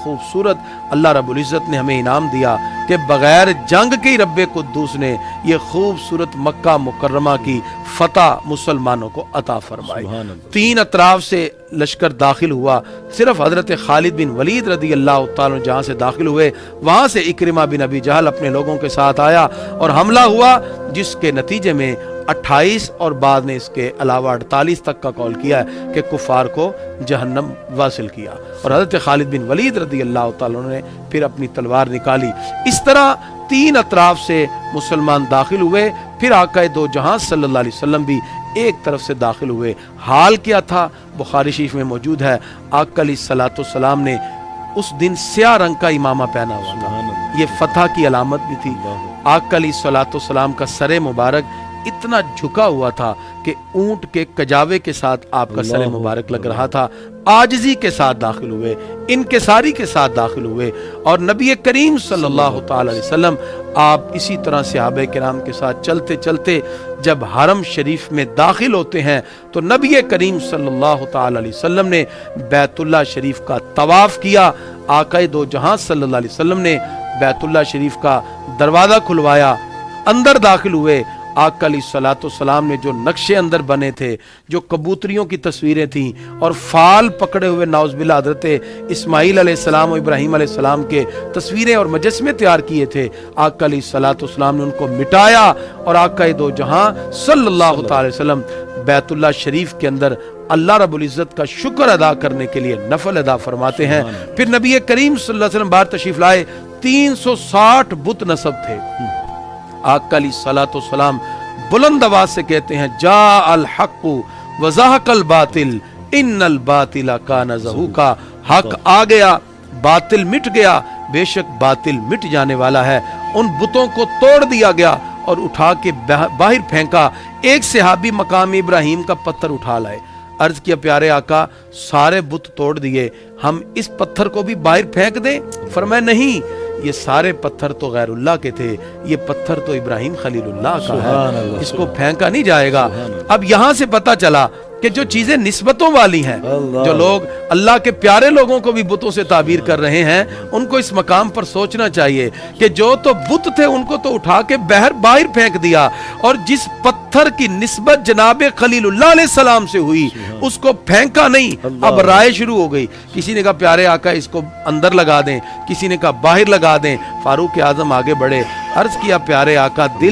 خوبصورت اللہ رب العزت نے ہمیں انعام دیا کہ بغیر جنگ کے رب قدوس نے یہ خوبصورت مکہ مکرمہ کی فتح مسلمانوں کو عطا فرمائی۔ 3 اطراف سے لشکر داخل ہوا، صرف حضرت خالد بن ولید رضی اللہ تعالیٰ عنہ جہاں سے داخل ہوئے وہاں سے اکرم بن ابی جہل اپنے لوگوں کے ساتھ آیا اور حملہ ہوا، جس کے نتیجے میں 28 اور بعد نے اس کے علاوہ 48 تک کا قول کیا ہے کہ کفار کو جہنم واصل کیا، اور حضرت خالد بن ولید رضی اللہ تعالیٰ عنہ نے پھر اپنی تلوار نکالی۔ اس طرح 3 اطراف سے مسلمان داخل ہوئے، پھر آقا دو جہاں صلی اللہ علیہ وسلم بھی ایک طرف سے داخل ہوئے۔ حال کیا تھا بخاری شریف میں موجود ہے، آقا علیہ السلام نے اس دن سیاہ رنگ کا امامہ پہنا ہوا تھا، یہ فتح کی علامت بھی تھی۔ آقا علیہ السلام کا سر مبارک اتنا جھکا ہوا تھا کہ اونٹ کے کجاوے کے ساتھ آپ کا سر مبارک لگ رہا تھا۔ عاجزی کے ساتھ داخل ہوئے، انکساری کے ساتھ داخل ہوئے، اور نبی کریم صلی اللہ تعالی علیہ وسلم آپ اسی طرح صحابہ کرام کے ساتھ چلتے چلتے جب حرم شریف میں داخل ہوتے ہیں تو نبی کریم صلی اللہ تعالی علیہ وسلم نے بیت اللہ شریف کا طواف کیا۔ آقا دو جہاں صلی اللہ علیہ وسلم نے بیت اللہ شریف کا دروازہ کھلوایا، اندر داخل ہوئے۔ آقا علیہ السلام نے جو نقشے اندر بنے تھے، جو کبوتریوں کی تصویریں تھیں اور فال پکڑے ہوئے نعوذ باللہ حضرت اسماعیل علیہ السلام اور ابراہیم علیہ السلام کے تصویریں اور مجسمے تیار کیے تھے، آقا علیہ السلام نے ان کو مٹایا، اور آقا دو جہاں صلی اللہ تعالی وسلم بیت اللہ شریف کے اندر اللہ رب العزت کا شکر ادا کرنے کے لیے نفل ادا فرماتے ہیں۔ پھر نبی کریم صلی اللہ علیہ وسلم باہر تشریف لائے، 360 بت نصب تھے۔ آقا علیہ السلام بلند آواز سے کہتے ہیں جاء الحق وزہق الباطل ان الباطل کان زہوقا، حق آ گیا، باطل مٹ گیا، بے شک باطل مٹ جانے والا ہے۔ ان بتوں کو توڑ دیا گیا اور اٹھا کے باہر پھینکا۔ ایک صحابی مقام ابراہیم کا پتھر اٹھا لائے، عرض کیا پیارے آقا سارے بت توڑ دیے، ہم اس پتھر کو بھی باہر پھینک دیں؟ فرمایا نہیں، یہ سارے پتھر تو غیر اللہ کے تھے، یہ پتھر تو ابراہیم خلیل اللہ کا ہے، اس کو پھینکا نہیں جائے گا۔ اب یہاں سے پتہ چلا کہ جو چیزیں نسبتوں والی ہیں، جو لوگ اللہ کے پیارے لوگوں کو بھی بتوں سے تعبیر کر رہے ہیں، ان کو اس مقام پر سوچنا چاہیے کہ جو تو بت تھے ان کو تو اٹھا کے باہر پھینک دیا، اور جس پتھر کی نسبت جناب خلیل اللہ علیہ السلام سے ہوئی اس کو پھینکا نہیں۔ اب رائے شروع ہو گئی، کسی نے کہا پیارے آقا اس کو اندر لگا دیں، کسی نے کہا باہر لگا دیں۔ فاروق اعظم آگے بڑھے، عرض کیا پیارے آقا دل